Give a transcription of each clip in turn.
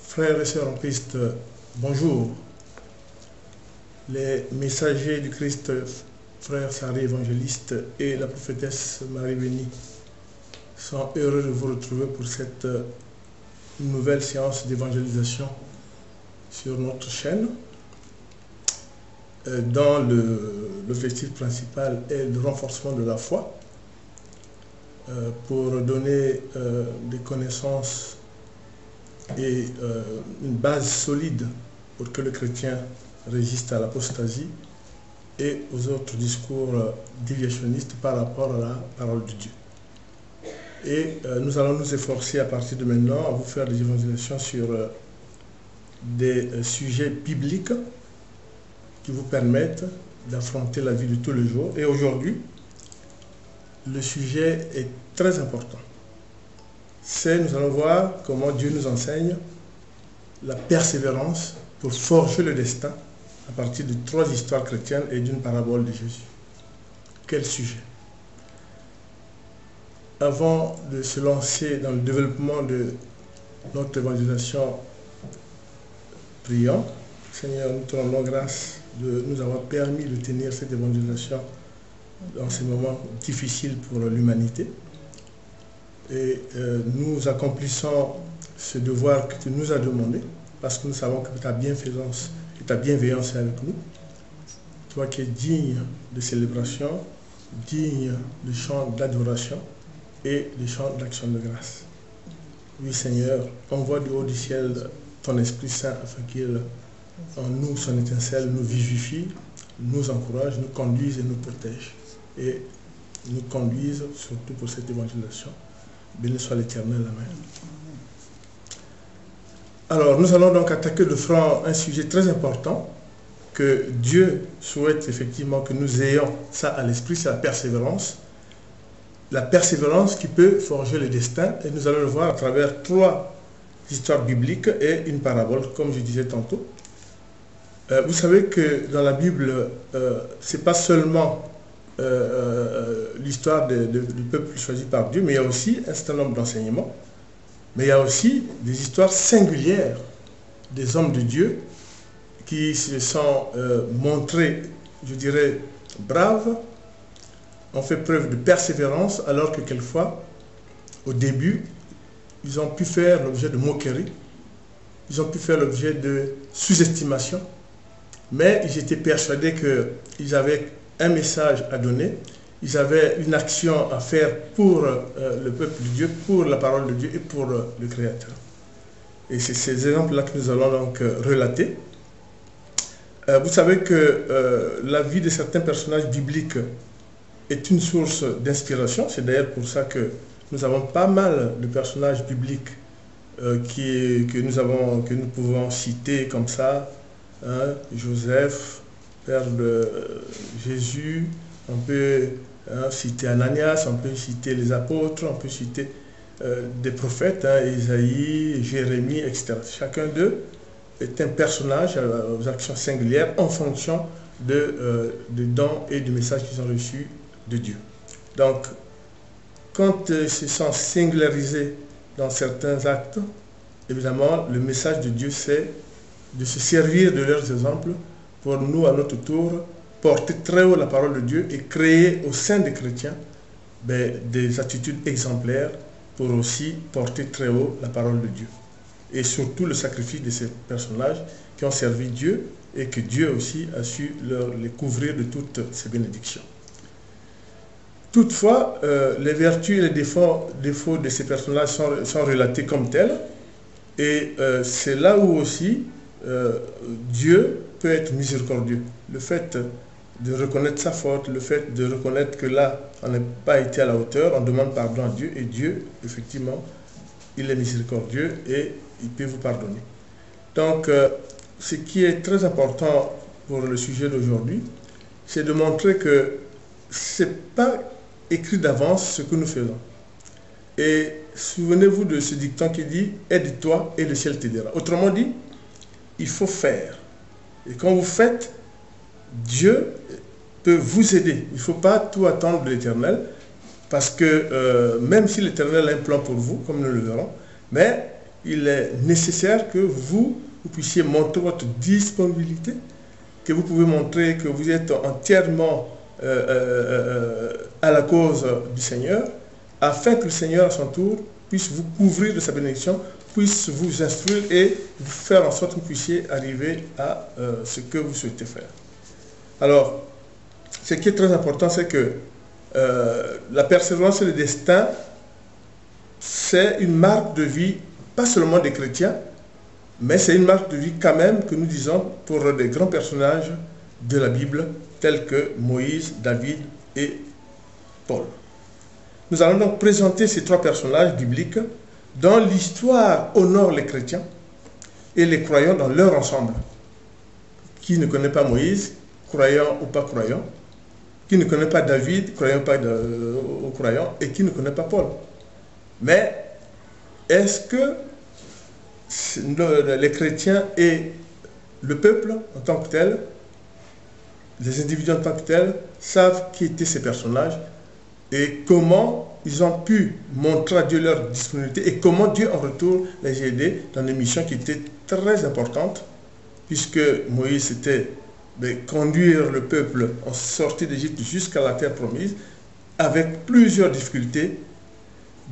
Frères et sœurs en Christ, bonjour. Les messagers du Christ, frère Sarah évangéliste et la prophétesse Marie Bénie, sont heureux de vous retrouver pour cette nouvelle séance d'évangélisation sur notre chaîne, dont l'objectif principal est le renforcement de la foi pour donner des connaissances et une base solide pour que le chrétien résiste à l'apostasie et aux autres discours déviationnistes par rapport à la parole de Dieu. Et nous allons nous efforcer à partir de maintenant à vous faire des évangélisations sur des sujets bibliques qui vous permettent d'affronter la vie de tous les jours. Et aujourd'hui, le sujet est très important. Nous allons voir comment Dieu nous enseigne la persévérance pour forger le destin à partir de 3 histoires chrétiennes et d'une parabole de Jésus. Quel sujet! Avant de se lancer dans le développement de notre évangélisation, prions. Seigneur, nous te rendons grâce de nous avoir permis de tenir cette évangélisation dans ces moments difficiles pour l'humanité. Et nous accomplissons ce devoir que tu nous as demandé, parce que nous savons que ta bienfaisance et ta bienveillance est avec nous. Toi qui es digne de célébration, digne de chants d'adoration et de chants d'action de grâce. Oui Seigneur, envoie du haut du ciel ton Esprit Saint afin qu'il, en nous, son étincelle, nous vivifie, nous encourage, nous conduise et nous protège. Et nous conduise surtout pour cette évangélisation. Béni soit l'Éternel, amen. Alors, nous allons donc attaquer de front un sujet très important que Dieu souhaite effectivement que nous ayons ça à l'esprit, c'est la persévérance. La persévérance qui peut forger le destin, et nous allons le voir à travers 3 histoires bibliques et une parabole, comme je disais tantôt. Vous savez que dans la Bible, ce n'est pas seulement l'histoire du peuple choisi par Dieu, mais il y a aussi un certain nombre d'enseignements, mais il y a aussi des histoires singulières des hommes de Dieu qui se sont montrés, je dirais, braves, ont fait preuve de persévérance, alors que quelquefois, au début, ils ont pu faire l'objet de moqueries, ils ont pu faire l'objet de sous-estimation, mais ils étaient persuadés qu'ils avaient un message à donner, ils avaient une action à faire pour le peuple de Dieu, pour la parole de Dieu et pour le Créateur. Et c'est ces exemples-là que nous allons donc relater. Vous savez que la vie de certains personnages bibliques est une source d'inspiration. C'est d'ailleurs pour ça que nous avons pas mal de personnages bibliques que nous pouvons citer comme ça. Hein, Joseph, père de Jésus, on peut citer Ananias, on peut citer les apôtres, on peut citer des prophètes, Isaïe, Jérémie, etc. Chacun d'eux est un personnage aux actions singulières en fonction de dons et du message qu'ils ont reçus de Dieu. Donc, quand ils se sont singularisés dans certains actes, évidemment, le message de Dieu, c'est de se servir de leurs exemples pour nous, à notre tour, porter très haut la parole de Dieu et créer au sein des chrétiens des attitudes exemplaires pour aussi porter très haut la parole de Dieu. Et surtout le sacrifice de ces personnages qui ont servi Dieu et que Dieu aussi a su les couvrir de toutes ses bénédictions. Toutefois, les vertus et les défauts de ces personnages sont relatés comme tels. Et c'est là où aussi Dieu peut être miséricordieux. Le fait de reconnaître sa faute, le fait de reconnaître que là, on n'a pas été à la hauteur, on demande pardon à Dieu, et Dieu, effectivement, il est miséricordieux et il peut vous pardonner. Donc, ce qui est très important pour le sujet d'aujourd'hui, c'est de montrer que ce n'est pas écrit d'avance ce que nous faisons. Et souvenez-vous de ce dicton qui dit « Aide-toi et le ciel t'aidera ». Autrement dit, il faut faire. Et quand vous faites, Dieu peut vous aider. Il ne faut pas tout attendre de l'Éternel, parce que même si l'Éternel a un plan pour vous, comme nous le verrons, mais il est nécessaire que vous puissiez montrer votre disponibilité, que vous pouvez montrer que vous êtes entièrement à la cause du Seigneur, afin que le Seigneur, à son tour, puisse vous couvrir de sa bénédiction, puisse vous instruire et vous faire en sorte que vous puissiez arriver à ce que vous souhaitez faire. Alors, ce qui est très important, c'est que la persévérance et le destin, c'est une marque de vie, pas seulement des chrétiens, mais c'est une marque de vie quand même que nous disons pour des grands personnages de la Bible, tels que Moïse, David et Paul. Nous allons donc présenter ces trois personnages bibliques dont l'histoire honore les chrétiens et les croyants dans leur ensemble. Qui ne connaît pas Moïse, croyant ou pas croyant, qui ne connaît pas David, croyant ou pas croyant, et qui ne connaît pas Paul. Mais est-ce que les chrétiens et le peuple en tant que tel, les individus en tant que tels, savent qui étaient ces personnages et comment ils ont pu montrer à Dieu leur disponibilité et comment Dieu en retour les a aidés dans des missions qui étaient très importantes, puisque Moïse c'était de conduire le peuple en sortie d'Égypte jusqu'à la terre promise avec plusieurs difficultés.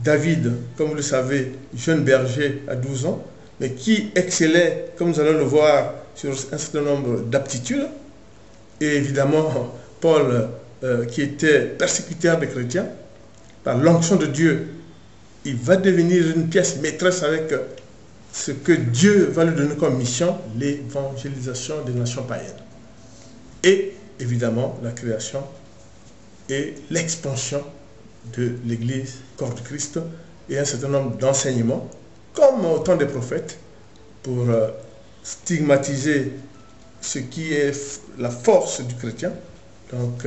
David, comme vous le savez, jeune berger à 12 ans, mais qui excellait, comme nous allons le voir, sur un certain nombre d'aptitudes. Et évidemment, Paul, qui était persécuteur des chrétiens, par l'onction de Dieu, il va devenir une pièce maîtresse avec ce que Dieu va lui donner comme mission, l'évangélisation des nations païennes. Et évidemment, la création et l'expansion de l'Église, corps de Christ, et un certain nombre d'enseignements, comme au temps des prophètes, pour stigmatiser ce qui est la force du chrétien, donc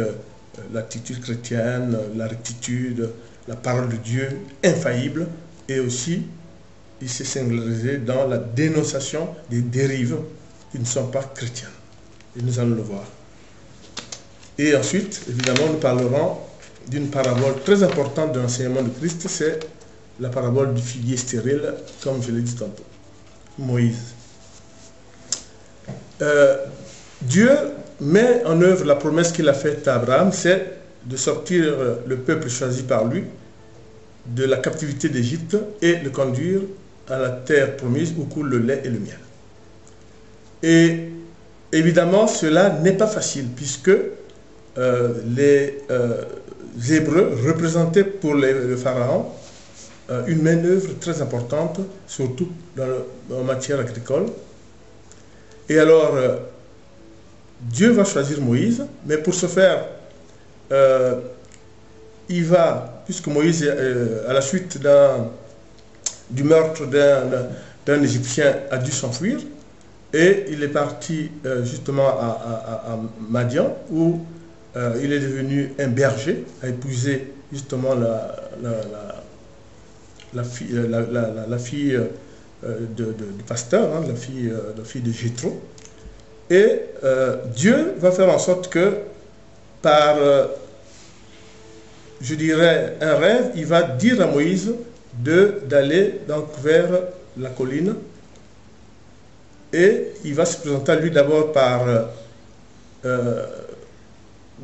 l'attitude chrétienne, la rectitude, la parole de Dieu infaillible, et aussi il s'est singularisé dans la dénonciation des dérives qui ne sont pas chrétiennes. Et nous allons le voir. Et ensuite, évidemment, nous parlerons d'une parabole très importante de l'enseignement de Christ, c'est la parabole du figuier stérile, comme je l'ai dit tantôt, Moïse. Dieu met en œuvre la promesse qu'il a faite à Abraham, c'est de sortir le peuple choisi par lui de la captivité d'Égypte et le conduire à la terre promise où coule le lait et le miel. Et évidemment, cela n'est pas facile puisque les Hébreux représentaient pour le Pharaon une main-d'œuvre très importante, surtout en matière agricole. Et alors, Dieu va choisir Moïse, mais pour ce faire, il va, puisque Moïse, à la suite du meurtre d'un Égyptien, a dû s'enfuir, et il est parti justement à Madian, où il est devenu un berger, a épousé justement la fille du pasteur, hein, la fille de Jéthro. Et Dieu va faire en sorte que par, je dirais, un rêve, il va dire à Moïse d'aller donc vers la colline. Et il va se présenter à lui d'abord par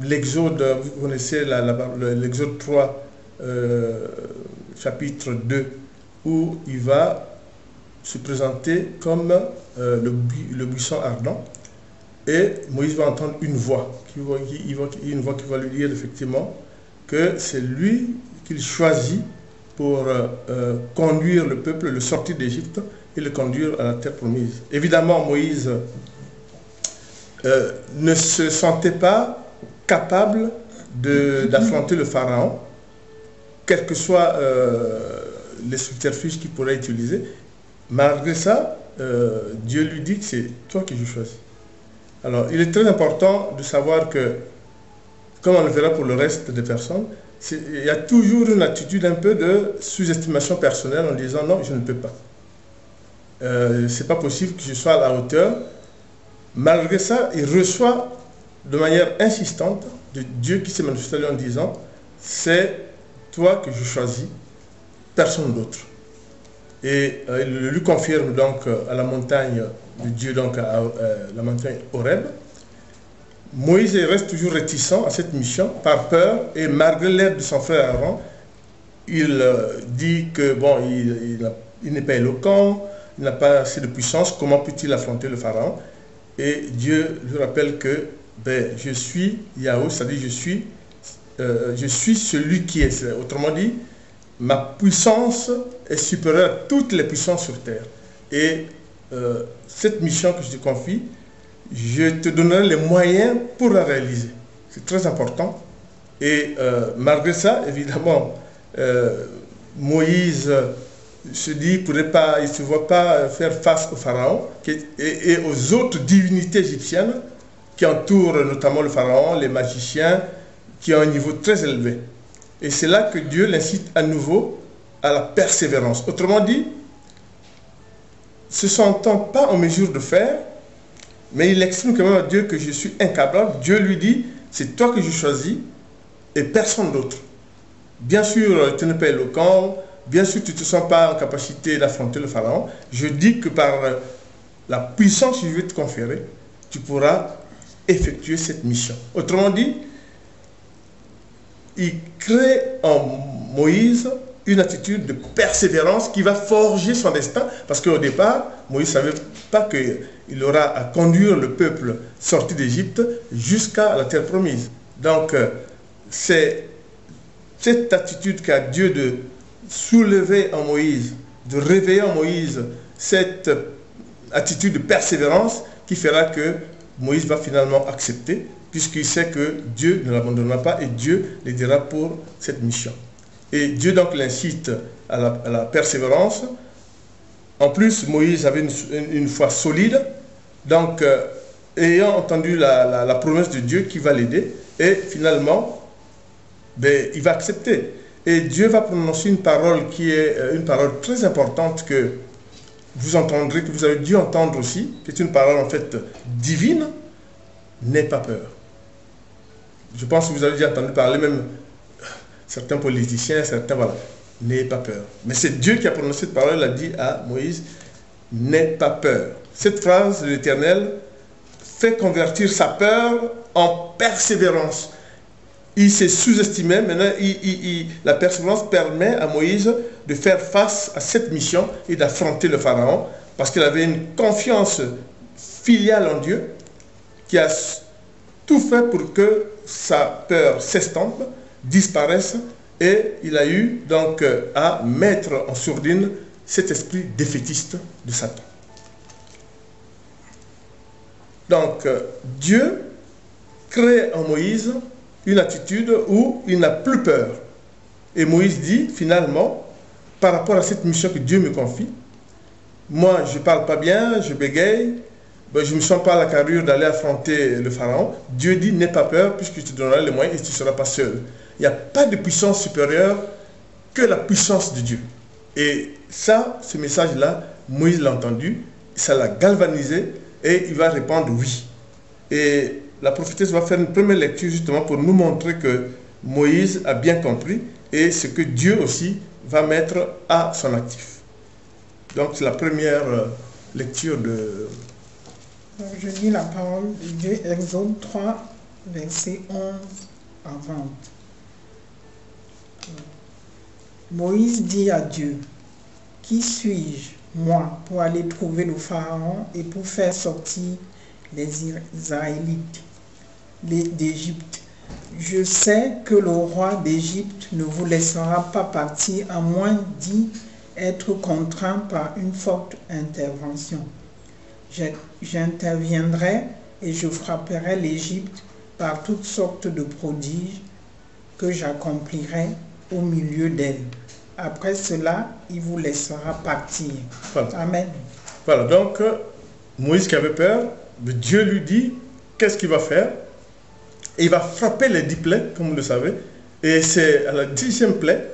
l'Exode, vous connaissez l'Exode 3, chapitre 2, où il va se présenter comme le buisson ardent. Et Moïse va entendre une voix qui va lui dire effectivement que c'est lui qu'il choisit pour conduire le peuple, le sortir d'Égypte et le conduire à la terre promise. Évidemment, Moïse ne se sentait pas capable d'affronter le Pharaon, quels que soient les subterfuges qu'il pourrait utiliser. Malgré ça, Dieu lui dit que c'est toi que je choisis. Alors, il est très important de savoir que, comme on le verra pour le reste des personnes, il y a toujours une attitude un peu de sous-estimation personnelle en disant non, je ne peux pas. C'est pas possible que je sois à la hauteur. Malgré ça, il reçoit de manière insistante de Dieu qui s'est manifesté en disant c'est toi que je choisis, personne d'autre. et il lui confirme donc à la montagne de Dieu, donc à la montagne Horeb. Moïse reste toujours réticent à cette mission par peur, et malgré l'aide de son frère Aaron, il dit que bon, il n'est pas éloquent, il n'a pas assez de puissance, comment peut-il affronter le Pharaon? Et Dieu lui rappelle que ben, je suis Yahweh, c'est-à-dire je suis celui qui est. Autrement dit, ma puissance est supérieure à toutes les puissances sur terre. Et cette mission que je te confie, je te donnerai les moyens pour la réaliser. C'est très important. Et malgré ça, évidemment, Moïse se dit qu'il ne se voit pas faire face au Pharaon et aux autres divinités égyptiennes qui entourent notamment le Pharaon, les magiciens, qui ont un niveau très élevé. Et c'est là que Dieu l'incite à nouveau à la persévérance. Autrement dit, se sentant pas en mesure de faire, mais il exprime quand même à Dieu que je suis incapable. Dieu lui dit, c'est toi que je choisis et personne d'autre. Bien sûr, tu n'es pas éloquent, bien sûr, tu ne te sens pas en capacité d'affronter le Pharaon. Je dis que par la puissance que je vais te conférer, tu pourras effectuer cette mission. Autrement dit, il crée en Moïse une attitude de persévérance qui va forger son destin, parce qu'au départ, Moïse ne savait pas qu'il aura à conduire le peuple sorti d'Égypte jusqu'à la terre promise. Donc, c'est cette attitude qu'a Dieu de soulever en Moïse, de réveiller en Moïse cette attitude de persévérance qui fera que Moïse va finalement accepter, puisqu'il sait que Dieu ne l'abandonnera pas et Dieu l'aidera pour cette mission. Et Dieu donc l'incite à la persévérance. En plus, Moïse avait une foi solide, donc ayant entendu la promesse de Dieu qui va l'aider, et finalement, ben, il va accepter. Et Dieu va prononcer une parole qui est une parole très importante que vous entendrez, que vous avez dû entendre aussi, qui est une parole en fait divine. N'aie pas peur. Je pense que vous avez déjà entendu parler, même certains politiciens, certains, voilà. N'ayez pas peur. Mais c'est Dieu qui a prononcé cette parole, il a dit à Moïse, n'aie pas peur. Cette phrase de l'Éternel fait convertir sa peur en persévérance. Il s'est sous-estimé, maintenant la persévérance permet à Moïse de faire face à cette mission et d'affronter le Pharaon, parce qu'il avait une confiance filiale en Dieu, qui a tout fait pour que sa peur s'estompe, disparaisse, et il a eu donc à mettre en sourdine cet esprit défaitiste de Satan. Donc Dieu crée en Moïse une attitude où il n'a plus peur. Et Moïse dit finalement, par rapport à cette mission que Dieu me confie, moi je ne parle pas bien, je bégaye, ben, je ne me sens pas à la carrure d'aller affronter le Pharaon. Dieu dit, n'aie pas peur, puisque je te donnerai les moyens et tu ne seras pas seul. Il n'y a pas de puissance supérieure que la puissance de Dieu. Et ça, ce message-là, Moïse l'a entendu, ça l'a galvanisé, et il va répondre oui. Et la prophétesse va faire une première lecture justement pour nous montrer que Moïse a bien compris, et ce que Dieu aussi va mettre à son actif. Donc c'est la première lecture de... Je lis la parole de Dieu, Exode 3, versets 11 à 20. Moïse dit à Dieu, « Qui suis-je, moi, pour aller trouver le Pharaon et pour faire sortir les Israélites d'Égypte? Je sais que le roi d'Égypte ne vous laissera pas partir à moins d'y être contraint par une forte intervention. J'interviendrai et je frapperai l'Égypte par toutes sortes de prodiges que j'accomplirai au milieu d'elle. Après cela, il vous laissera partir. » Voilà. Amen. Voilà, donc Moïse qui avait peur, Dieu lui dit qu'est-ce qu'il va faire. Et il va frapper les 10 plaies, comme vous le savez. Et c'est à la 10e plaie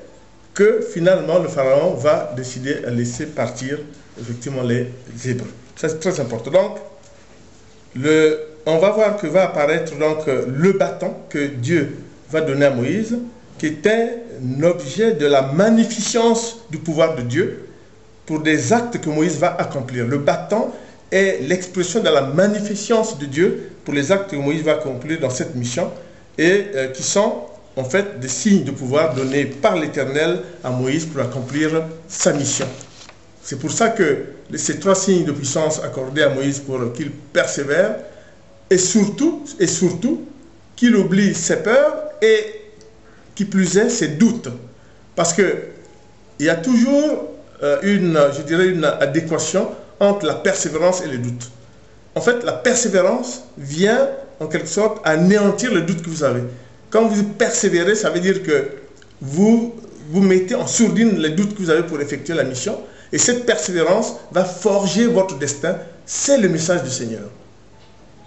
que finalement le Pharaon va décider à laisser partir effectivement les Hébreux. Ça, c'est très important. Donc, on va voir que va apparaître donc le bâton que Dieu va donner à Moïse, qui était un objet de la magnificence du pouvoir de Dieu. pour des actes que Moïse va accomplir. Le bâton est l'expression de la magnificence de Dieu pour les actes que Moïse va accomplir dans cette mission et qui sont en fait des signes de pouvoir donnés par l'Éternel à Moïse pour accomplir sa mission. C'est pour ça que ces 3 signes de puissance accordés à Moïse pour qu'il persévère et surtout qu'il oublie ses peurs et qui plus est ses doutes. Parce qu'il y a toujours une adéquation entre la persévérance et les doutes. En fait, la persévérance vient en quelque sorte anéantir le doute que vous avez. Quand vous persévérez, ça veut dire que vous mettez en sourdine les doutes que vous avez pour effectuer la mission. Et cette persévérance va forger votre destin. C'est le message du Seigneur.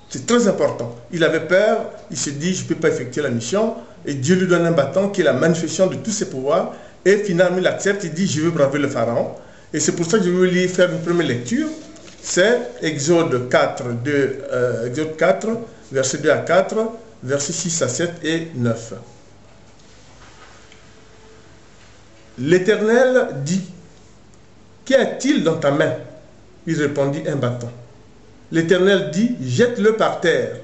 C'est très important. Il avait peur, il se dit, je ne peux pas effectuer la mission. Et Dieu lui donne un bâton qui est la manifestation de tous ses pouvoirs. Et finalement, il accepte, il dit, je veux braver le Pharaon. Et c'est pour ça que je veux lui faire une première lecture. C'est Exode 4, versets 2 à 4, versets 6 à 7 et 9. L'Éternel dit, qu'y a-t-il dans ta main? Il répondit, un bâton. L'Éternel dit, jette-le par terre.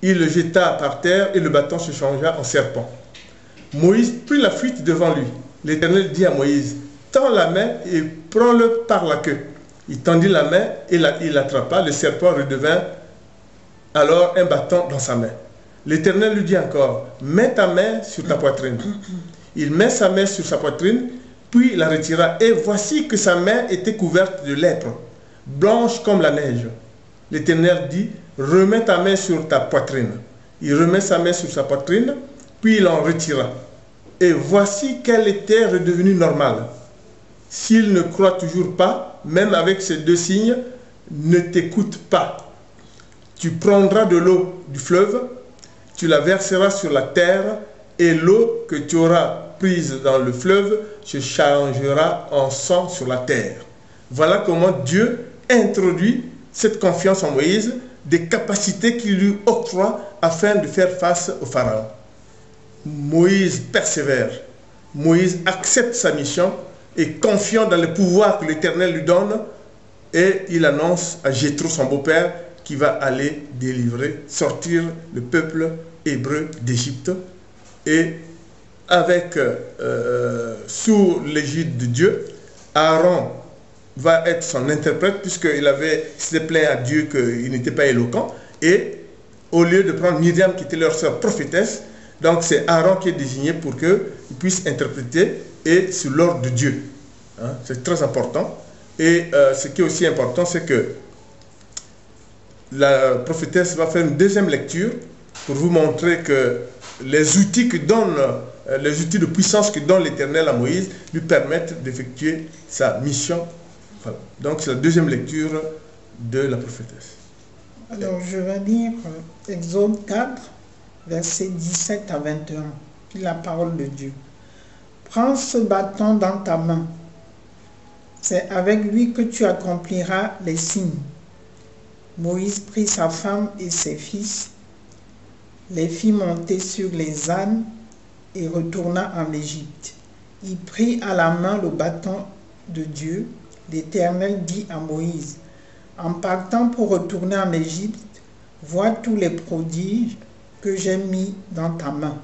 Il le jeta par terre et le bâton se changea en serpent. Moïse prit la fuite devant lui. L'Éternel dit à Moïse, tends la main et prends-le par la queue. Il tendit la main et il l'attrapa. Le serpent redevint alors un bâton dans sa main. L'Éternel lui dit encore, mets ta main sur ta poitrine. Il met sa main sur sa poitrine, puis il la retira. Et voici que sa main était couverte de lèpre, blanche comme la neige. L'Éternel dit, remets ta main sur ta poitrine. Il remet sa main sur sa poitrine, puis il en retira. Et voici qu'elle était redevenue normale. S'il ne croit toujours pas, même avec ces 2 signes, ne t'écoute pas. Tu prendras de l'eau du fleuve, tu la verseras sur la terre, et l'eau que tu auras prise dans le fleuve se changera en sang sur la terre. Voilà comment Dieu introduit cette confiance en Moïse, des capacités qu'il lui octroie afin de faire face au Pharaon. Moïse persévère. Moïse accepte sa mission et confiant dans le pouvoir que l'Éternel lui donne, et il annonce à Jéthro, son beau-père, qui va aller sortir le peuple hébreu d'Égypte. Et avec, sous l'égide de Dieu, Aaron va être son interprète puisqu'il s'était plaint à Dieu qu'il n'était pas éloquent. Et au lieu de prendre Myriam qui était leur sœur prophétesse, donc c'est Aaron qui est désigné pour qu'il puisse interpréter et sous l'ordre de Dieu. Hein, c'est très important. Et ce qui est aussi important, c'est que la prophétesse va faire une deuxième lecture pour vous montrer que les outils de puissance que donne l'Éternel à Moïse lui permettent d'effectuer sa mission. Voilà. Donc c'est la deuxième lecture de la prophétesse. Alors je vais lire Exode 4, versets 17 à 21, puis la parole de Dieu. Prends ce bâton dans ta main. C'est avec lui que tu accompliras les signes. Moïse prit sa femme et ses fils, les fit monter sur les ânes et retourna en Égypte. Il prit à la main le bâton de Dieu. L'Éternel dit à Moïse, en partant pour retourner en Égypte, vois tous les prodiges que j'ai mis dans ta main.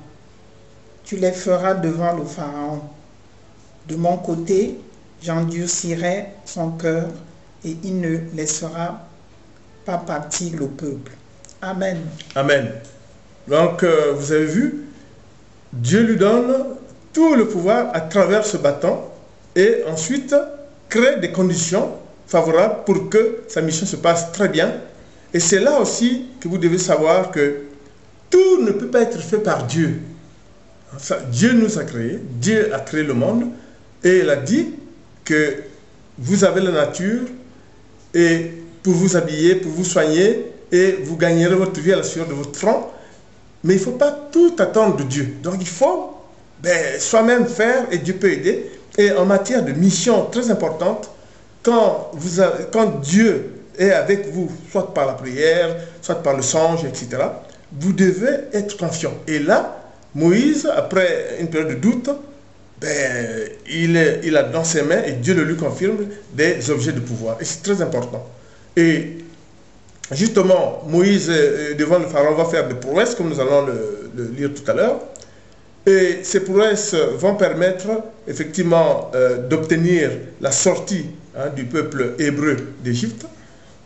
Tu les feras devant le Pharaon. De mon côté, j'endurcirai son cœur et il ne laissera pas partir le peuple. Amen. Amen. Donc, vous avez vu, Dieu lui donne tout le pouvoir à travers ce bâton et ensuite crée des conditions favorables pour que sa mission se passe très bien. Et c'est là aussi que vous devez savoir que tout ne peut pas être fait par Dieu. Dieu nous a créés, Dieu a créé le monde et il a dit que vous avez la nature et pour vous habiller, pour vous soigner et vous gagnerez votre vie à la sueur de votre front. Mais il ne faut pas tout attendre de Dieu. Donc il faut soi-même faire et Dieu peut aider. Et en matière de mission très importante, quand Dieu est avec vous, soit par la prière, soit par le songe, etc., vous devez être confiant. Et là, Moïse, après une période de doute, il a dans ses mains, et Dieu le lui confirme, des objets de pouvoir. Et c'est très important. Et justement, Moïse, devant le Pharaon, va faire des prouesses, comme nous allons le lire tout à l'heure. Et ces prouesses vont permettre, effectivement, d'obtenir la sortie du peuple hébreu d'Égypte.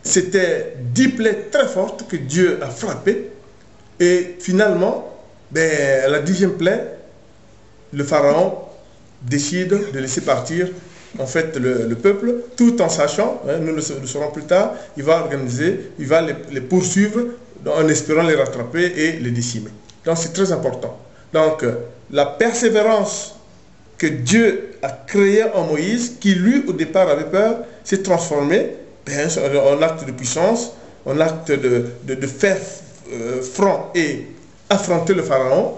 C'était 10 plaies très fortes que Dieu a frappées. Et finalement, la 10e plaie, le Pharaon décide de laisser partir en fait le peuple, tout en sachant, nous le saurons plus tard, il va organiser, il va les poursuivre en espérant les rattraper et les décimer. Donc c'est très important. Donc la persévérance que Dieu a créée en Moïse, qui lui au départ avait peur, s'est transformée en acte de puissance, en acte de faire front et affronter le Pharaon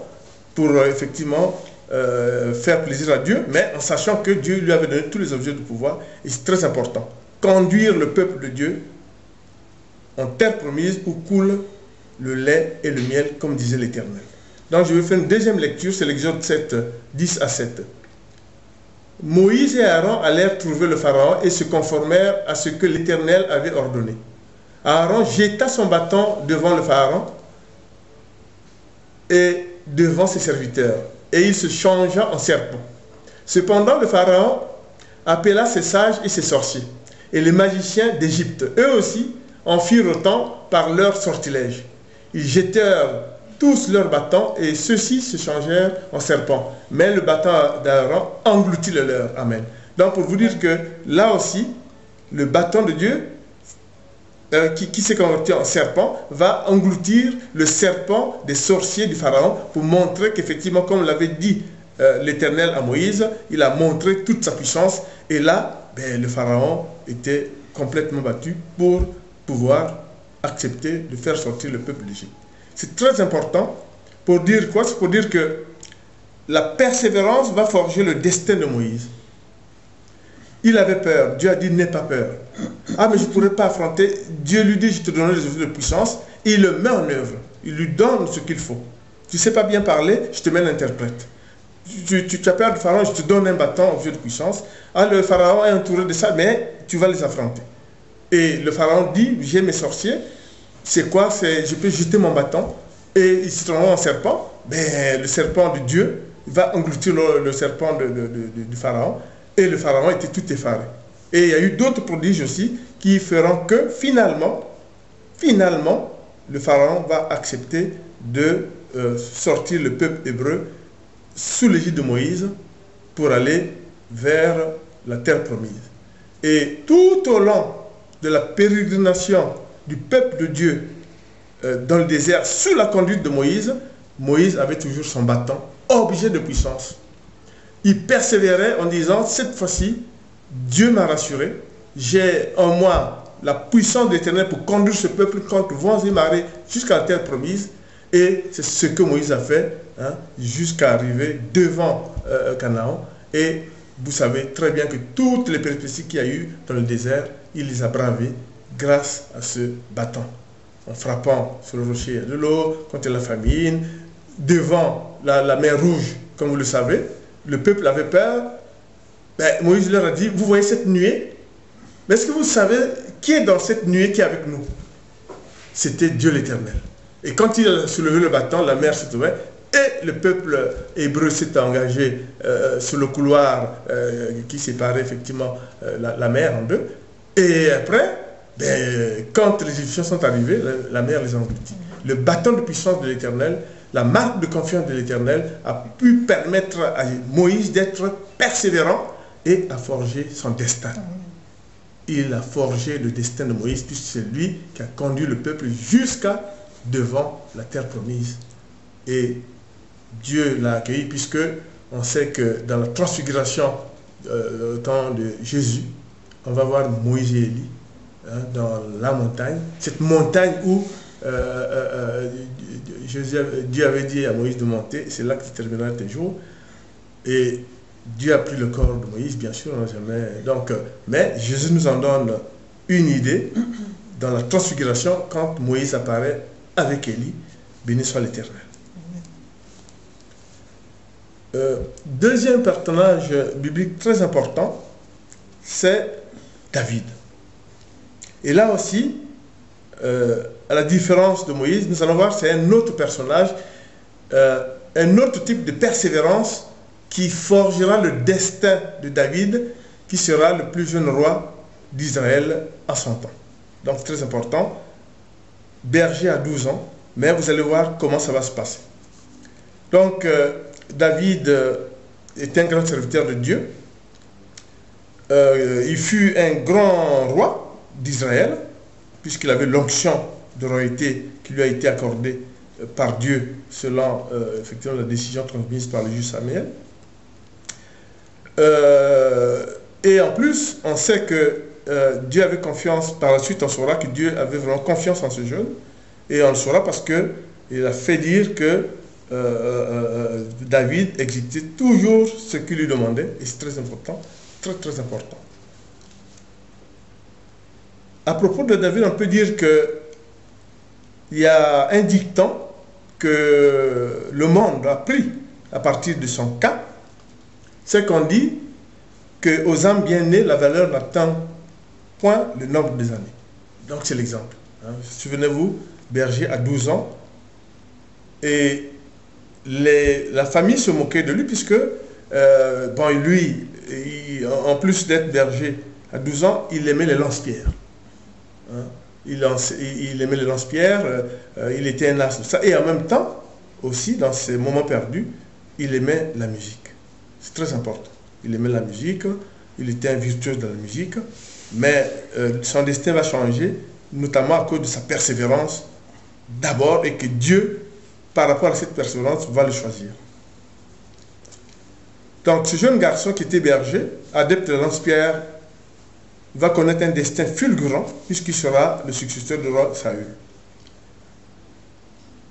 pour effectivement faire plaisir à Dieu, mais en sachant que Dieu lui avait donné tous les objets de pouvoir. Et c'est très important. Conduire le peuple de Dieu en terre promise où coule le lait et le miel, comme disait l'Éternel. Donc je vais faire une deuxième lecture, c'est l'Exode 7, 10 à 7. Moïse et Aaron allèrent trouver le Pharaon et se conformèrent à ce que l'Éternel avait ordonné. Aaron jeta son bâton devant le Pharaon et devant ses serviteurs, et il se changea en serpent. Cependant, le Pharaon appela ses sages et ses sorciers, et les magiciens d'Égypte. Eux aussi en firent autant par leur sortilège. Ils jetèrent tous leurs bâtons, et ceux-ci se changèrent en serpents. Mais le bâton d'Aaron engloutit le leur. Amen. Donc, pour vous dire que là aussi, le bâton de Dieu, qui s'est converti en serpent, va engloutir le serpent des sorciers du Pharaon pour montrer qu'effectivement, comme l'avait dit l'Éternel à Moïse, il a montré toute sa puissance. Et là, le Pharaon était complètement battu pour pouvoir accepter de faire sortir le peuple d'Égypte. C'est très important pour dire quoi? C'est pour dire que la persévérance va forger le destin de Moïse. Il avait peur. Dieu a dit, n'aie pas peur. Ah, mais je ne pourrais pas affronter. Dieu lui dit, je te donnerai des objets de puissance. Et il le met en œuvre. Il lui donne ce qu'il faut. Tu ne sais pas bien parler, je te mets l'interprète. Tu as peur du Pharaon, je te donne un bâton, objet de puissance. Ah, le Pharaon est entouré de ça, mais tu vas les affronter. Et le Pharaon dit, j'ai mes sorciers. C'est quoi? Je peux jeter mon bâton et ils se transforment en serpent. Le serpent de Dieu va engloutir le serpent du Pharaon. Et le Pharaon était tout effaré. Et il y a eu d'autres prodiges aussi qui feront que finalement, le Pharaon va accepter de sortir le peuple hébreu sous l'égide de Moïse pour aller vers la terre promise. Et tout au long de la pérégrination du peuple de Dieu dans le désert, sous la conduite de Moïse, Moïse avait toujours son bâton, objet de puissance. Il persévérait en disant, cette fois-ci, Dieu m'a rassuré, j'ai en moi la puissance de l'Éternel pour conduire ce peuple contre vents et marées jusqu'à la terre promise. Et c'est ce que Moïse a fait jusqu'à arriver devant Canaan. Et vous savez très bien que toutes les péripéties qu'il y a eu dans le désert, il les a bravées grâce à ce bâton. En frappant sur le rocher de l'eau, contre la famine, devant la mer Rouge, comme vous le savez, le peuple avait peur. Moïse leur a dit, vous voyez cette nuée? Mais est-ce que vous savez qui est dans cette nuée qui est avec nous? C'était Dieu l'Éternel. Et quand il a soulevé le bâton, la mer s'est ouverte et le peuple hébreu s'est engagé sur le couloir qui séparait effectivement la mer en deux. Et après, quand les Égyptiens sont arrivés, la mer les a engloutis. Le bâton de puissance de l'Éternel, la marque de confiance de l'Éternel a pu permettre à Moïse d'être persévérant et à forger son destin. Il a forgé le destin de Moïse puisque c'est lui qui a conduit le peuple jusqu'à devant la terre promise. Et Dieu l'a accueilli puisque on sait que dans la transfiguration au temps de Jésus, on va voir Moïse et Élie dans la montagne. Cette montagne où Dieu avait dit à Moïse de monter, c'est là que tu termineras tes jours. Et Dieu a pris le corps de Moïse, bien sûr, on n'a jamais. Donc, mais Jésus nous en donne une idée dans la transfiguration quand Moïse apparaît avec Élie. Béni soit l'Éternel. Deuxième personnage biblique très important, c'est David. Et là aussi, à la différence de Moïse, nous allons voir c'est un autre personnage, un autre type de persévérance qui forgera le destin de David, qui sera le plus jeune roi d'Israël à son temps. Donc très important, berger à 12 ans, mais vous allez voir comment ça va se passer. Donc David est un grand serviteur de Dieu. Il fut un grand roi d'Israël, puisqu'il avait l'onction de royauté qui lui a été accordée par Dieu, selon effectivement la décision transmise par le juge Samuel. Et en plus, on sait que Dieu avait confiance, par la suite on saura que Dieu avait vraiment confiance en ce jeune, et on le saura parce qu'il a fait dire que David exécutait toujours ce qu'il lui demandait, et c'est très important, très très important. À propos de David, on peut dire que il y a un dicton que le monde a pris à partir de son cas, c'est qu'on dit qu'aux âmes bien nées, la valeur n'atteint point le nombre des années. Donc c'est l'exemple. Hein. Souvenez-vous, berger à 12 ans, et la famille se moquait de lui puisque, bon, lui, en plus d'être berger à 12 ans, il aimait les lance-pierres. Hein. Il aimait les lance-pierres, il était un as de ça. Et en même temps, aussi, dans ses moments perdus, il aimait la musique. C'est très important. Il aimait la musique, il était un virtuose dans la musique, mais son destin va changer, notamment à cause de sa persévérance, d'abord, et que Dieu, par rapport à cette persévérance, va le choisir. Donc, ce jeune garçon qui était berger, adepte de lance-pierre, va connaître un destin fulgurant, puisqu'il sera le successeur du roi Saül.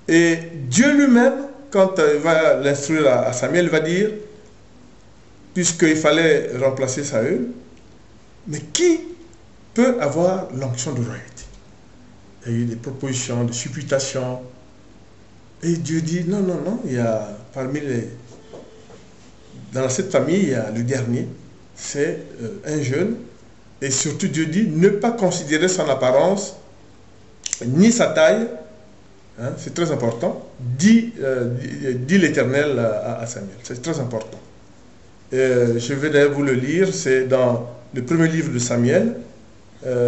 Et Dieu lui-même, quand il va l'instruire à Samuel, va dire, puisqu'il fallait remplacer Saül, mais qui peut avoir l'onction de royauté? Il y a eu des propositions, des supputations, et Dieu dit, non, non, non, il y a parmi les... Dans cette famille, il y a le dernier, c'est un jeune, et surtout Dieu dit, ne pas considérer son apparence, ni sa taille, hein, c'est très important, dit l'Éternel à Samuel, c'est très important. Je vais d'ailleurs vous le lire, c'est dans le premier livre de Samuel,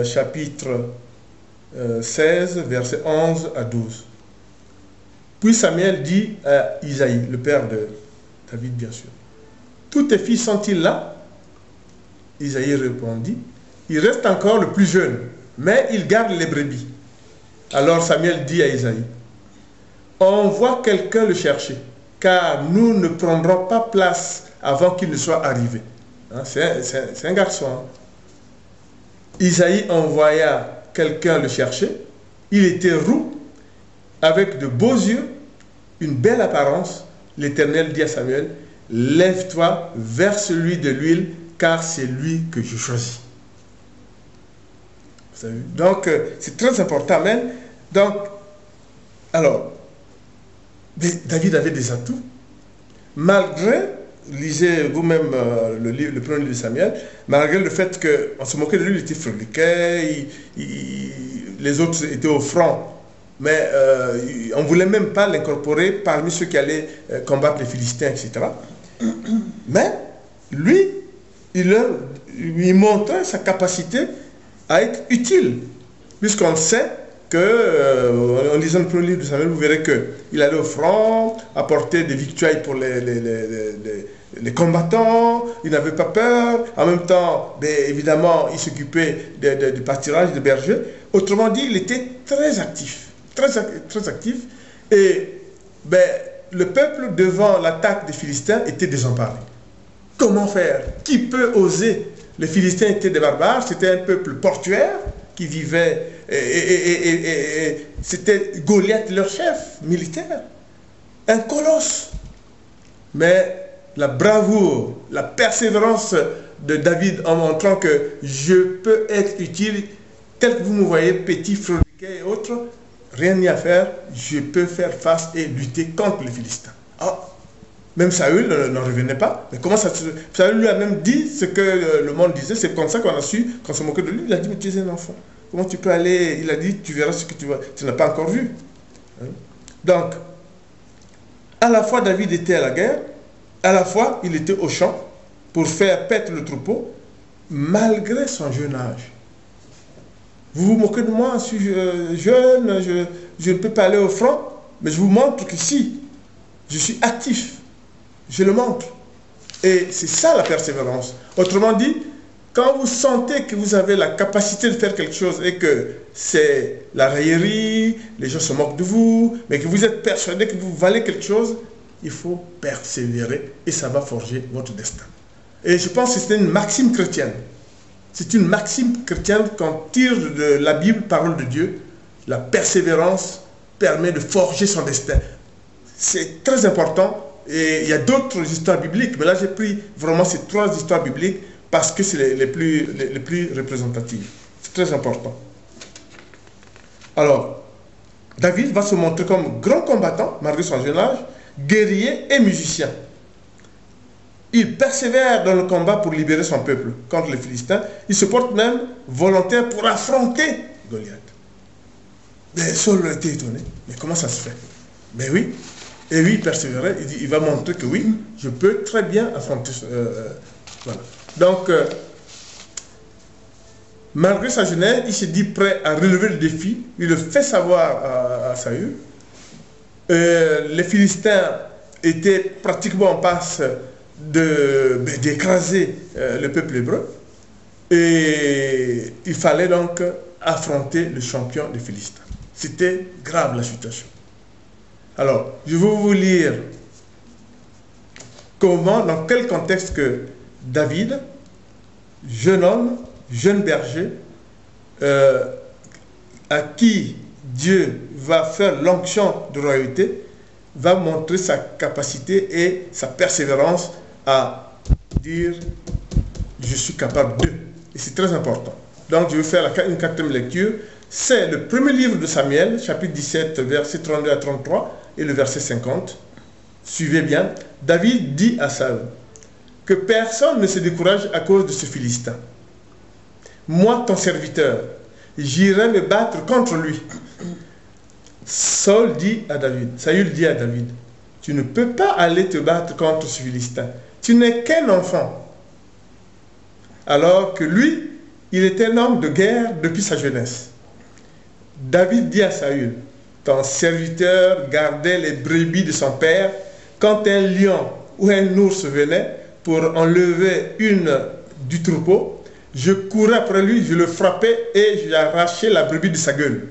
chapitre 16, versets 11 à 12. Puis Samuel dit à Isaïe, le père de David bien sûr, « Tous tes fils sont-ils là ?» Isaïe répondit, « Il reste encore le plus jeune, mais il garde les brebis. » Alors Samuel dit à Isaïe, « Envoie quelqu'un le chercher, car nous ne prendrons pas place avant qu'il ne soit arrivé. » Hein, c'est un garçon. Hein. Isaïe envoya quelqu'un le chercher. Il était roux, avec de beaux yeux, une belle apparence. L'Éternel dit à Samuel, « Lève-toi, verse-lui de l'huile, car c'est lui que je choisis. » Vous savez? Donc, c'est très important. Amen. Donc, alors, David avait des atouts. Malgré, lisez vous-même le premier livre de Samuel, malgré le fait qu'on se moquait de lui, il était freliquet, les autres étaient au front, mais on ne voulait même pas l'incorporer parmi ceux qui allaient combattre les Philistins, etc. Mais lui, il montrait sa capacité à être utile, puisqu'on sait que, en lisant le premier livre de Samuel, vous verrez qu'il allait au front, apporter des victuailles pour les combattants, il n'avait pas peur, en même temps, évidemment, il s'occupait du pâturage, des bergers. Autrement dit, il était très actif, très actif, et le peuple, devant l'attaque des Philistins, était désemparé. Comment faire? Qui peut oser? Les Philistins étaient des barbares, c'était un peuple portuaire qui vivait, et c'était Goliath leur chef militaire, un colosse. Mais la bravoure, la persévérance de David en montrant que je peux être utile, tel que vous me voyez, petit, froliquet et autres, rien n'y a à faire, je peux faire face et lutter contre les Philistins. Ah, Même Saül n'en revenait pas. Mais comment ça se... Saül lui a même dit ce que le monde disait. C'est comme ça qu'on a su, qu'on se moquait de lui. Il a dit, mais tu es un enfant. Comment tu peux aller... Il a dit, tu verras ce que tu vois. Tu n'as pas encore vu. Donc, à la fois David était à la guerre, à la fois il était au champ pour faire paître le troupeau, malgré son jeune âge. Vous vous moquez de moi, je suis jeune, je ne peux pas aller au front, mais je vous montre que si, je suis actif, je le montre. Et c'est ça la persévérance. Autrement dit, quand vous sentez que vous avez la capacité de faire quelque chose et que c'est la raillerie, les gens se moquent de vous, mais que vous êtes persuadé que vous valez quelque chose, il faut persévérer et ça va forger votre destin. Et je pense que c'est une maxime chrétienne. C'est une maxime chrétienne qu'on tire de la Bible, parole de Dieu. La persévérance permet de forger son destin. C'est très important. Et il y a d'autres histoires bibliques, mais là j'ai pris vraiment ces 3 histoires bibliques parce que c'est les plus représentatives. C'est très important. Alors, David va se montrer comme grand combattant, malgré son jeune âge, guerrier et musicien. Il persévère dans le combat pour libérer son peuple contre les Philistins. Il se porte même volontaire pour affronter Goliath. Mais Saul a été étonné. Mais comment ça se fait? Mais oui. Et oui, il persévérait. Il va montrer que oui, je peux très bien affronter. Voilà. Donc, malgré sa jeunesse, il se dit prêt à relever le défi. Il le fait savoir à Saül. Les Philistins étaient pratiquement en passe d'écraser le peuple hébreu. Et il fallait donc affronter le champion des Philistins. C'était grave la situation. Alors, je vais vous lire comment, dans quel contexte que David, jeune homme, jeune berger, à qui Dieu va faire l'onction de royauté, va montrer sa capacité et sa persévérance à dire « je suis capable de ». Et c'est très important. Donc, je vais faire une 4e lecture. C'est le premier livre de Samuel, chapitre 17, versets 32 à 33, et le verset 50. Suivez bien. David dit à Saül que personne ne se décourage à cause de ce Philistin. Moi, ton serviteur, j'irai me battre contre lui. Saül dit à David, tu ne peux pas aller te battre contre ce Philistin. Tu n'es qu'un enfant. Alors que lui, il est un homme de guerre depuis sa jeunesse. David dit à Saül, ton serviteur gardait les brebis de son père. Quand un lion ou un ours venait pour enlever une du troupeau, je courais après lui, je le frappais et je lui arrachais la brebis de sa gueule.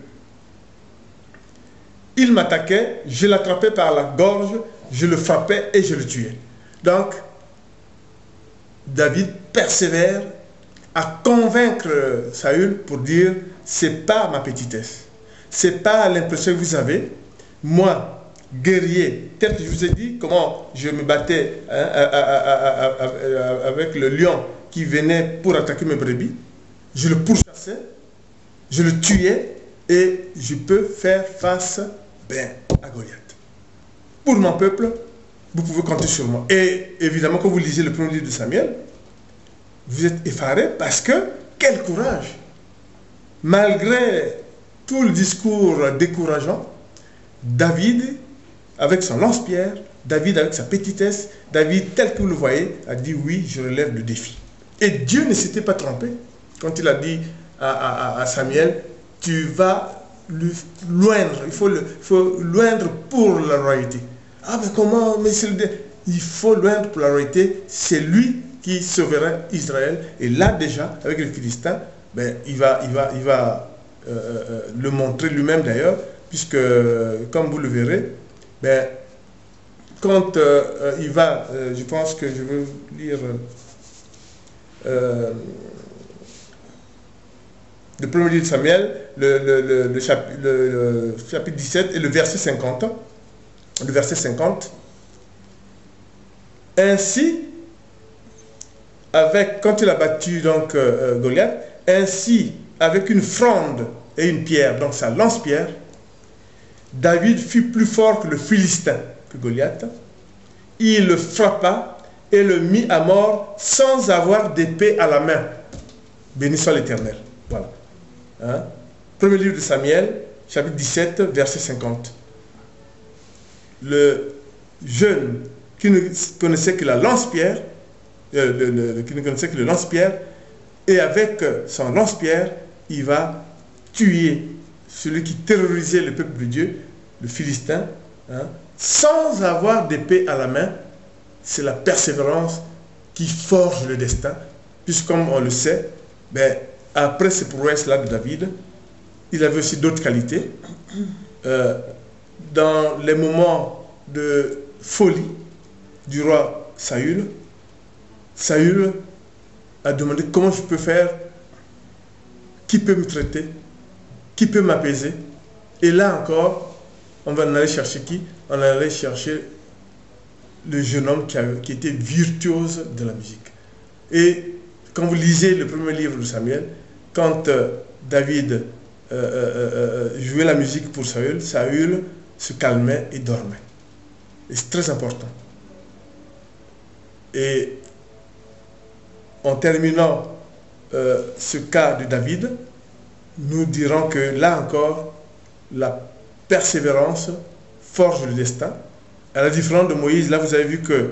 Il m'attaquait, je l'attrapais par la gorge, je le frappais et je le tuais. Donc, David persévère à convaincre Saül pour dire, c'est pas ma petitesse, c'est pas l'impression que vous avez. Moi, guerrier, tel que je vous ai dit, comment je me battais avec le lion qui venait pour attaquer mes brebis, je le pourchassais, je le tuais et je peux faire face à Goliath. Pour mon peuple, vous pouvez compter sur moi. Et évidemment, quand vous lisez le premier livre de Samuel, vous êtes effaré parce que, quel courage! Malgré tout le discours décourageant, David, avec son lance-pierre, David avec sa petitesse, David tel que vous le voyez, a dit oui, je relève le défi. Et Dieu ne s'était pas trompé quand il a dit à Samuel, tu vas lui loindre, il faut loindre pour la royauté. Ah mais comment, mais il faut loindre pour la royauté, c'est lui qui sauvera Israël. Et là déjà, avec les Philistins, il va le montrer lui-même d'ailleurs, puisque comme vous le verrez, quand il va, je pense que je veux lire le premier livre de Samuel, le chapitre 17 et le verset 50. Le verset 50. Ainsi, quand il a battu donc Goliath, ainsi avec une fronde et une pierre, donc sa lance-pierre, David fut plus fort que le Philistin, que Goliath, il le frappa et le mit à mort sans avoir d'épée à la main. Béni soit l'Éternel. Voilà. Hein? Premier livre de Samuel, chapitre 17, verset 50. Le jeune qui ne connaissait que la lance-pierre, qui ne connaissait que le lance-pierre, et avec son lance-pierre, il va tuer celui qui terrorisait le peuple de Dieu, le Philistin, hein, sans avoir d'épée à la main. C'est la persévérance qui forge le destin, puisque comme on le sait, ben, après ces prouesses-là de David, il avait aussi d'autres qualités. Dans les moments de folie du roi Saül, Saül a demandé comment je peux faire, qui peut me traiter, qui peut m'apaiser. Et là encore, on va aller chercher qui? On va aller chercher le jeune homme qui était virtuose de la musique. Et quand vous lisez le premier livre de Samuel, quand David jouait la musique pour Saül, Saül se calmait et dormait. Et c'est très important. Et en terminant ce cas de David, nous dirons que là encore, la persévérance forge le destin. À la différence de Moïse, là vous avez vu que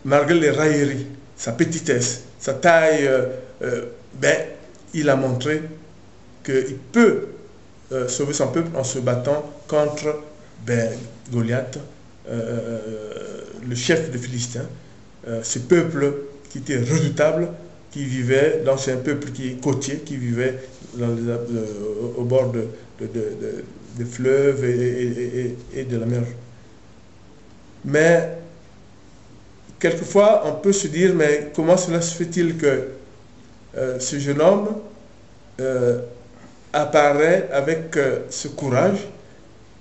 malgré les railleries, sa petitesse, sa taille, il a montré qu'il peut sauver son peuple en se battant contre Goliath, le chef des Philistins. Ce peuple qui était redoutable, qui vivait, donc c'est un peuple qui est côtier, qui vivait au bord des fleuves et de la mer. Mais quelquefois, on peut se dire, mais comment cela se fait-il que ce jeune homme apparaît avec ce courage?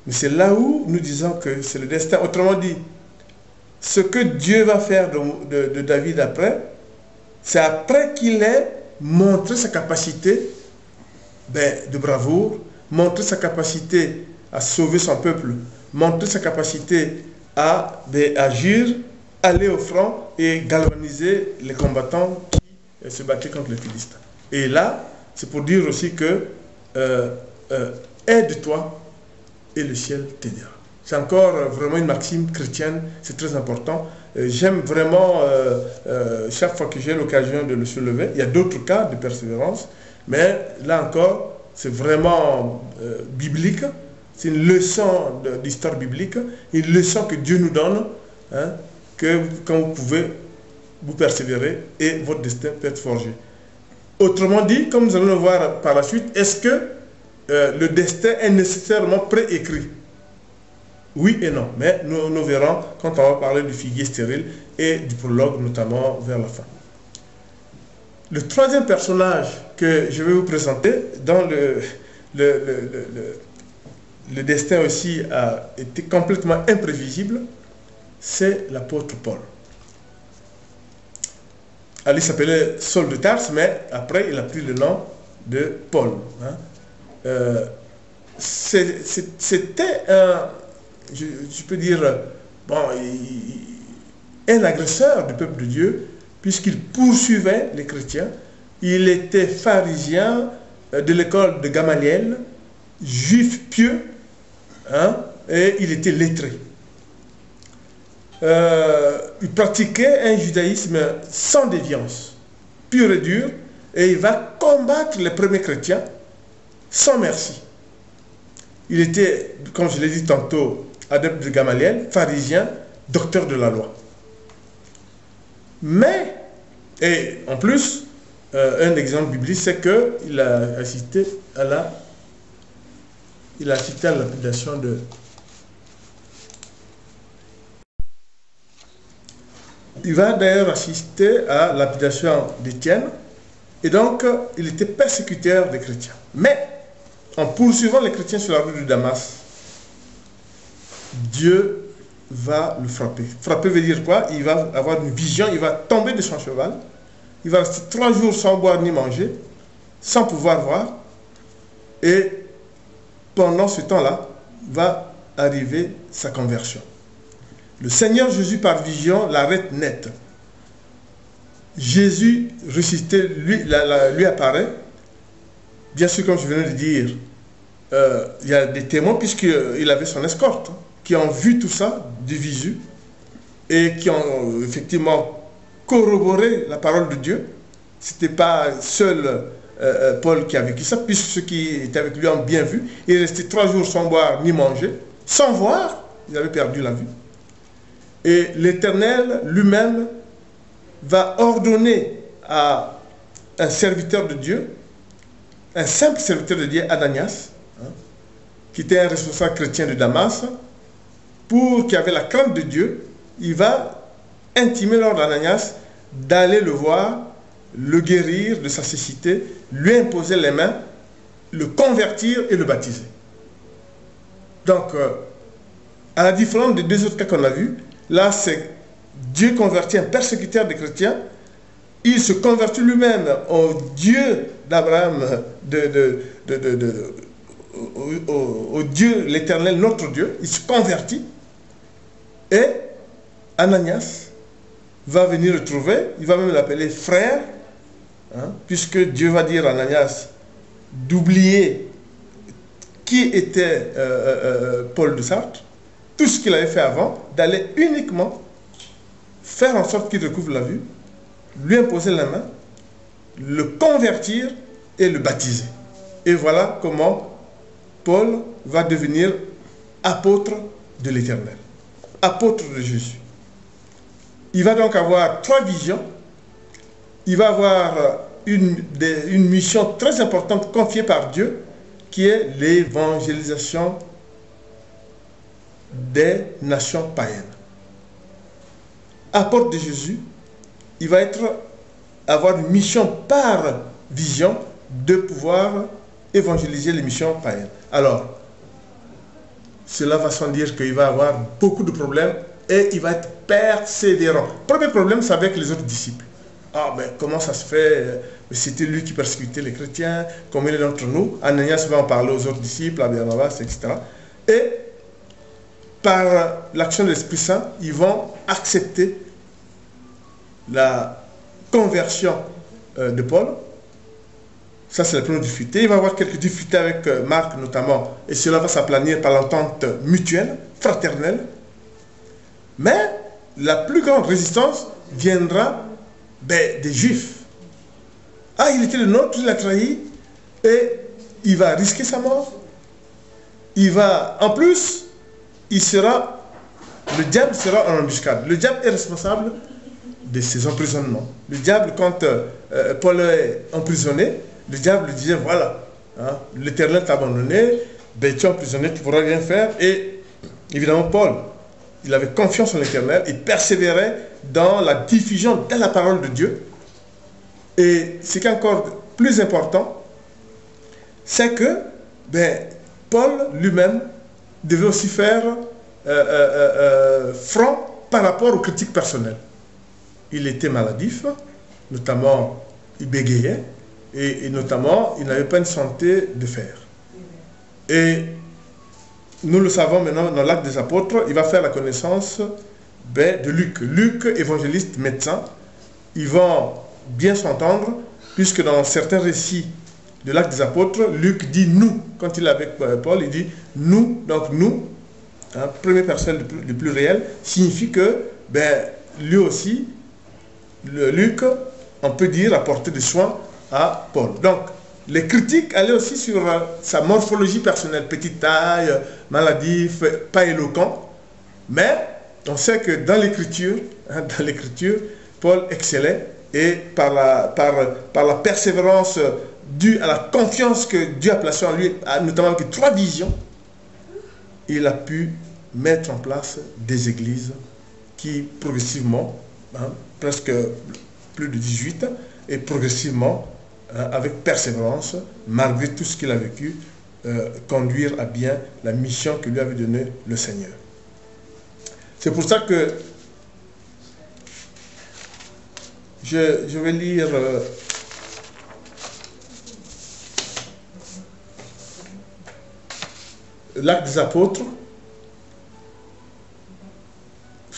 Mais c'est là où nous disons que c'est le destin. Autrement dit, ce que Dieu va faire de David après, c'est après qu'il ait montré sa capacité de bravoure, montré sa capacité à sauver son peuple, montré sa capacité à agir, aller au front et galvaniser les combattants qui se battaient contre les Philistins. Et là, c'est pour dire aussi que aide-toi et le ciel t'aidera. C'est encore vraiment une maxime chrétienne, c'est très important. J'aime vraiment, chaque fois que j'ai l'occasion de le soulever, il y a d'autres cas de persévérance, mais là encore, c'est vraiment biblique, c'est une leçon d'histoire biblique, une leçon que Dieu nous donne, hein, que quand vous pouvez vous persévérer et votre destin peut être forgé. Autrement dit, comme nous allons le voir par la suite, est-ce que le destin est nécessairement préécrit? Oui et non, mais nous verrons quand on va parler du figuier stérile et du prologue, notamment vers la fin. Le troisième personnage que je vais vous présenter, dont le destin aussi a été complètement imprévisible, c'est l'apôtre Paul. Il s'appelait Saul de Tarse, mais après il a pris le nom de Paul. Hein. C'était un... Je peux dire, un agresseur du peuple de Dieu, puisqu'il poursuivait les chrétiens. Il était pharisien de l'école de Gamaliel, juif pieux, hein, et il était lettré. Il pratiquait un judaïsme sans déviance, pur et dur, et il va combattre les premiers chrétiens sans merci. Il était, comme je l'ai dit tantôt, adepte de Gamaliel, pharisien, docteur de la loi. Mais, et en plus, un exemple biblique, c'est qu'il a assisté à la lapidation de... Il va d'ailleurs assister à la lapidation d'Étienne, et donc il était persécuteur des chrétiens. Mais, en poursuivant les chrétiens sur la rue de Damas, Dieu va le frapper. Frapper veut dire quoi? Il va avoir une vision, il va tomber de son cheval, il va rester 3 jours sans boire ni manger, sans pouvoir voir, et pendant ce temps-là, va arriver sa conversion. Le Seigneur Jésus, par vision, l'arrête net. Jésus ressuscité lui apparaît. Bien sûr, comme je venais de dire, il y a des témoins, puisqu'il avait son escorte, qui ont vu tout ça du visu et qui ont effectivement corroboré la parole de Dieu. Ce n'était pas seul Paul qui a vécu ça, puisque ceux qui étaient avec lui ont bien vu. Il est resté 3 jours sans boire ni manger, sans voir, il avait perdu la vue. Et l'Éternel lui-même va ordonner à un serviteur de Dieu, un simple serviteur de Dieu, Ananias, qui était un responsable chrétien de Damas, qui avait la crainte de Dieu, il va intimer l'ordre d'Ananias d'aller le voir, le guérir de sa cécité, lui imposer les mains, le convertir et le baptiser. Donc, à la différence des 2 autres cas qu'on a vus, là c'est Dieu convertit un persécuteur des chrétiens, il se convertit lui-même au Dieu d'Abraham, au Dieu, l'Éternel, notre Dieu, il se convertit, et Ananias va venir le trouver, il va même l'appeler frère, puisque Dieu va dire à Ananias d'oublier qui était Paul de Sartre, tout ce qu'il avait fait avant, d'aller uniquement faire en sorte qu'il recouvre la vue, lui imposer la main, le convertir et le baptiser. Et voilà comment Paul va devenir apôtre de l'Éternel, apôtre de Jésus. Il va donc avoir 3 visions. Il va avoir une mission très importante confiée par Dieu, qui est l'évangélisation des nations païennes. Apôtre de Jésus, il va avoir une mission par vision de pouvoir évangéliser les missions païennes. Alors, cela va sans dire qu'il va avoir beaucoup de problèmes et il va être persévérant. Le premier problème, c'est avec les autres disciples. Ah, mais comment ça se fait? C'était lui qui persécutait les chrétiens, comme il est d'entre nous. Ananias va en parler aux autres disciples, à Barnabas, etc. Et par l'action de l'Esprit Saint, ils vont accepter la conversion de Paul. Ça, c'est la première difficulté. Il va y avoir quelques difficultés avec Marc, notamment, et cela va s'aplanir par l'entente mutuelle, fraternelle. Mais la plus grande résistance viendra des Juifs. Ah, il était le nôtre, il l'a trahi, et il va risquer sa mort. Il va, en plus, le diable sera en embuscade. Le diable est responsable de ses emprisonnements. Le diable, quand Paul est emprisonné, le diable lui disait, voilà, l'Éternel t'a abandonné, tu es emprisonné, tu ne pourras rien faire. Et évidemment, Paul, il avait confiance en l'Éternel, il persévérait dans la diffusion de la parole de Dieu. Et ce qui est encore plus important, c'est que Paul lui-même devait aussi faire front par rapport aux critiques personnelles. Il était maladif, notamment il bégayait, et notamment il n'avait pas une santé de fer. Et nous le savons maintenant dans l'Acte des Apôtres, il va faire la connaissance de Luc. Luc, évangéliste, médecin, ils vont bien s'entendre, puisque dans certains récits de l'Acte des Apôtres, Luc dit nous. Quand il est avec Paul, il dit nous. Donc nous, première personne du pluriel, signifie que lui aussi, Luc, on peut dire, apporter des soins à Paul. Donc, les critiques allaient aussi sur sa morphologie personnelle, petite taille, maladif, pas éloquent. Mais on sait que dans l'écriture, Paul excellait, et par la persévérance due à la confiance que Dieu a placée en lui, notamment avec 3 visions, il a pu mettre en place des églises qui progressivement, presque plus de 18, et progressivement, avec persévérance, malgré tout ce qu'il a vécu, conduire à bien la mission que lui avait donnée le Seigneur. C'est pour ça que je vais lire l'Acte des Apôtres,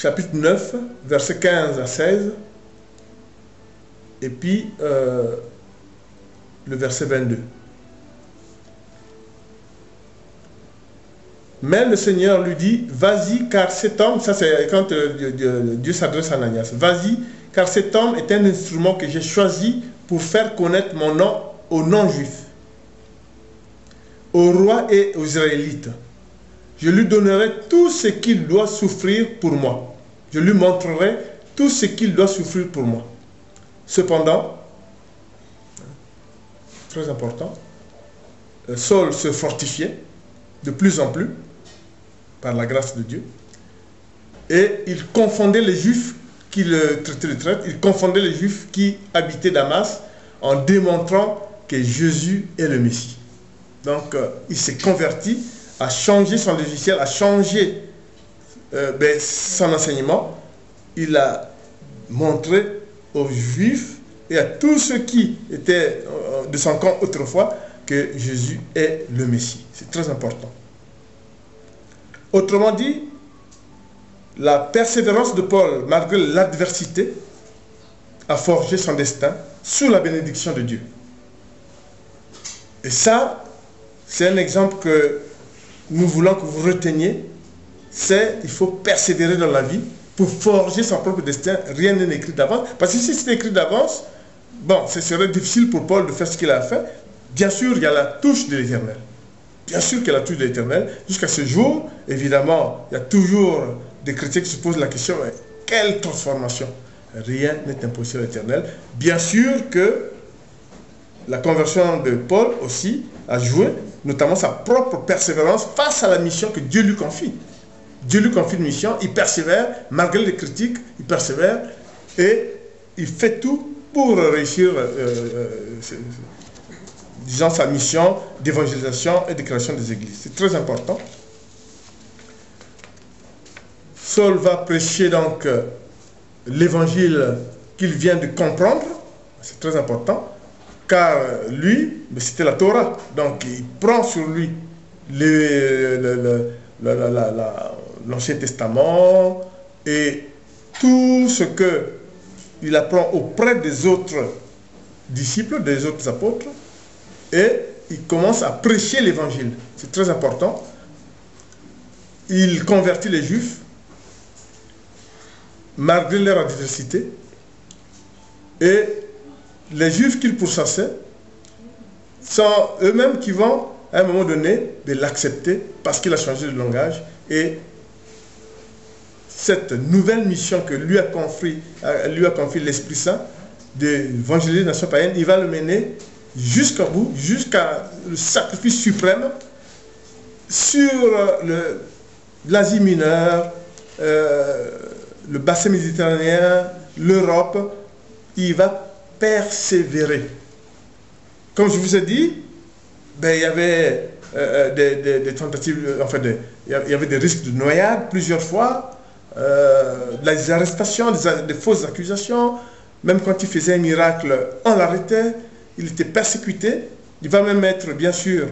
chapitre 9, versets 15 à 16, et puis le verset 22. Mais le Seigneur lui dit, vas-y, car cet homme, ça c'est quand Dieu s'adresse à Ananias, vas-y, car cet homme est un instrument que j'ai choisi pour faire connaître mon nom aux non-juifs, aux rois et aux Israélites. Je lui donnerai tout ce qu'il doit souffrir pour moi. Je lui montrerai tout ce qu'il doit souffrir pour moi. Cependant, très important, Saul se fortifiait de plus en plus par la grâce de Dieu, et il confondait les Juifs qui le traitaient de traître, il confondait les Juifs qui habitaient Damas en démontrant que Jésus est le Messie. Donc, il s'est converti, a changé son logiciel, a changé son enseignement. Il a montré aux Juifs et à tous ceux qui étaient de son camp autrefois que Jésus est le Messie. C'est très important. Autrement dit, la persévérance de Paul, malgré l'adversité, a forgé son destin sous la bénédiction de Dieu. Et ça, c'est un exemple que nous voulons que vous reteniez. C'est il faut persévérer dans la vie pour forger son propre destin. Rien n'est écrit d'avance. Parce que si c'était écrit d'avance, bon, ce serait difficile pour Paul de faire ce qu'il a fait. Bien sûr, il y a la touche de l'Éternel. Bien sûr qu'il y a la touche de l'Éternel. Jusqu'à ce jour, évidemment, il y a toujours des chrétiens qui se posent la question, mais quelle transformation? Rien n'est impossible à l'Éternel. Bien sûr que la conversion de Paul aussi a joué, notamment sa propre persévérance face à la mission que Dieu lui confie. Dieu lui confie une mission, il persévère, malgré les critiques, il persévère, et il fait tout pour réussir disons, sa mission d'évangélisation et de création des églises. C'est très important. Saul va prêcher donc l'évangile qu'il vient de comprendre. C'est très important, car lui, c'était la Torah. Donc il prend sur lui l'Ancien Testament et tout ce qu'il apprend auprès des autres disciples, des autres apôtres, et il commence à prêcher l'évangile. C'est très important. Il convertit les Juifs, malgré leur adversité, et les Juifs qu'il pourchassait sont eux-mêmes qui vont, à un moment donné, de l'accepter parce qu'il a changé de langage, et cette nouvelle mission que lui a confié l'Esprit Saint d'évangéliser les nations païennes, il va le mener jusqu'au bout, jusqu'à le sacrifice suprême sur l'Asie mineure, le bassin méditerranéen, l'Europe. Il va persévérer. Comme je vous ai dit, il y avait des tentatives, enfin il y avait des risques de noyade plusieurs fois, des arrestations, des fausses accusations. Même quand il faisait un miracle, on l'arrêtait. Il était persécuté. Il va même être, bien sûr,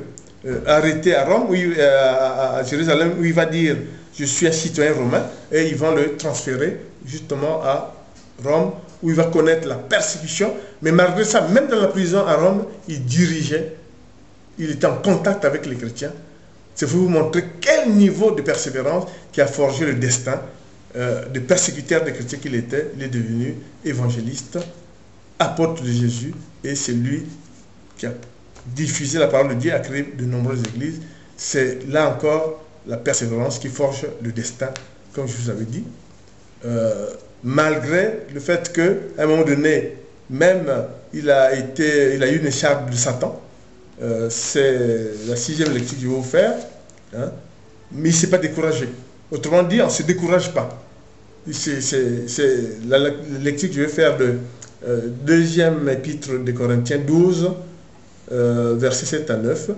arrêté à Rome, à Jérusalem, où il va dire « Je suis un citoyen romain » et ils vont le transférer justement à Rome, où il va connaître la persécution. Mais malgré ça, même dans la prison à Rome, il dirigeait, il était en contact avec les chrétiens. C'est pour vous montrer quel niveau de persévérance qui a forgé le destin de persécuteur des chrétiens qu'il était. Il est devenu évangéliste, apôtre de Jésus, et c'est lui qui a diffusé la parole de Dieu, a créé de nombreuses églises. C'est là encore la persévérance qui forge le destin, comme je vous avais dit. Malgré le fait qu'à un moment donné, même il a eu une écharpe de Satan. C'est la 6e lecture que je vais vous faire. Hein, mais il ne s'est pas découragé. Autrement dit, on ne se décourage pas. C'est la lecture que je vais faire de 2e épître de Corinthiens 12, versets 7 à 9.